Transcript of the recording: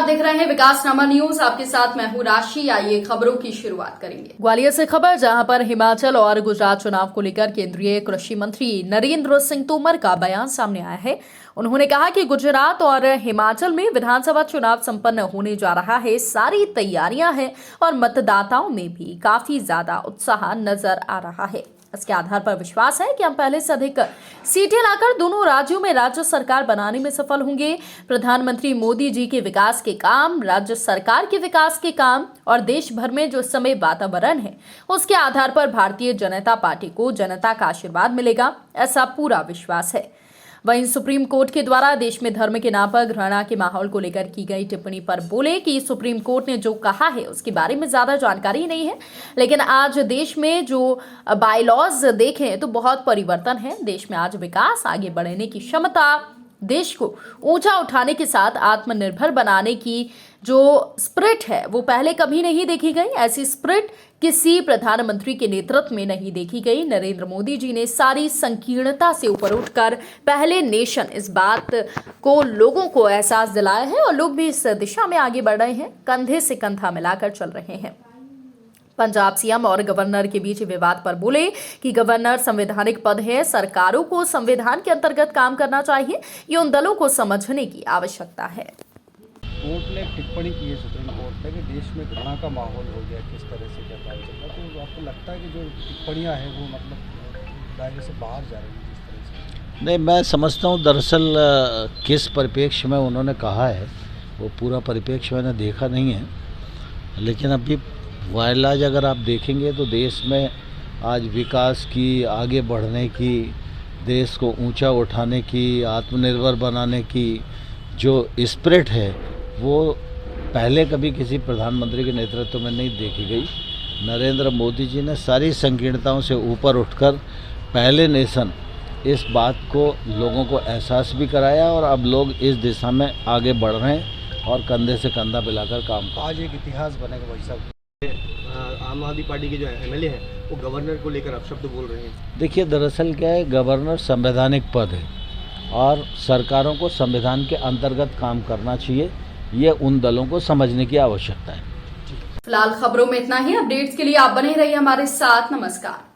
देख रहे हैं विकासनामा न्यूज। आपके साथ मैं हूं राशि। आइए खबरों की शुरुआत करेंगे ग्वालियर से खबर, जहां पर हिमाचल और गुजरात चुनाव को लेकर केंद्रीय कृषि मंत्री नरेंद्र सिंह तोमर का बयान सामने आया है। उन्होंने कहा कि गुजरात और हिमाचल में विधानसभा चुनाव संपन्न होने जा रहा है, सारी तैयारियां हैं और मतदाताओं में भी काफी ज्यादा उत्साह नजर आ रहा है। इसके आधार पर विश्वास है कि हम पहले से अधिक सीटें लाकर दोनों राज्यों में राज्य सरकार बनाने में सफल होंगे। प्रधानमंत्री मोदी जी के विकास के काम, राज्य सरकार के विकास के काम और देश भर में जो इस समय वातावरण है, उसके आधार पर भारतीय जनता पार्टी को जनता का आशीर्वाद मिलेगा, ऐसा पूरा विश्वास है। वहीं सुप्रीम कोर्ट के द्वारा देश में धर्म के नाम पर घृणा के माहौल को लेकर की गई टिप्पणी पर बोले कि सुप्रीम कोर्ट ने जो कहा है उसके बारे में ज्यादा जानकारी नहीं है, लेकिन आज देश में जो बायलॉज देखें तो बहुत परिवर्तन है। देश में आज विकास, आगे बढ़ने की क्षमता, देश को ऊंचा उठाने के साथ आत्मनिर्भर बनाने की जो स्पिरिट है वो पहले कभी नहीं देखी गई। ऐसी स्पिरिट किसी प्रधानमंत्री के नेतृत्व में नहीं देखी गई। नरेंद्र मोदी जी ने सारी संकीर्णता से ऊपर उठकर पहले नेशन, इस बात को लोगों को एहसास दिलाया है और लोग भी इस दिशा में आगे बढ़ रहे हैं, कंधे से कंधा मिलाकर चल रहे हैं। पंजाब सीएम और गवर्नर के बीच विवाद पर बोले कि गवर्नर संवैधानिक पद है, सरकारों को संविधान के अंतर्गत काम करना चाहिए, ये उन दलों को समझने की आवश्यकता है। कोर्ट ने टिप्पणी की है सुप्रीम कोर्ट ने कि देश में घृणा का माहौल हो गया, किस तरह से क्या काम चल रहा है, तो आपको लगता है कि जो टिप्पणियां हैं वो मतलब दायरे से बाहर जा रही हैं जिस तरह से? नहीं, मैं समझता हूँ दरअसल किस परिप्रेक्ष्य में उन्होंने कहा है वो पूरा परिप्रेक्ष्य मैंने देखा नहीं है, लेकिन अभी वायरलाज अगर आप देखेंगे तो देश में आज विकास की, आगे बढ़ने की, देश को ऊंचा उठाने की, आत्मनिर्भर बनाने की जो स्पिरिट है वो पहले कभी किसी प्रधानमंत्री के नेतृत्व में नहीं देखी गई। नरेंद्र मोदी जी ने सारी संकीर्णताओं से ऊपर उठकर पहले नेशन, इस बात को लोगों को एहसास भी कराया और अब लोग इस दिशा में आगे बढ़ रहे हैं और कंधे से कंधा मिलाकर काम। आज एक इतिहास बनेगा भाई साहब। आम आदमी पार्टी के जो एमएलए हैं वो गवर्नर को लेकर अपशब्द बोल रहे हैं। देखिए, दरअसल क्या है, गवर्नर संवैधानिक पद है और सरकारों को संविधान के अंतर्गत काम करना चाहिए, ये उन दलों को समझने की आवश्यकता है। फिलहाल खबरों में इतना ही। अपडेट्स के लिए आप बने रहिए हमारे साथ। नमस्कार।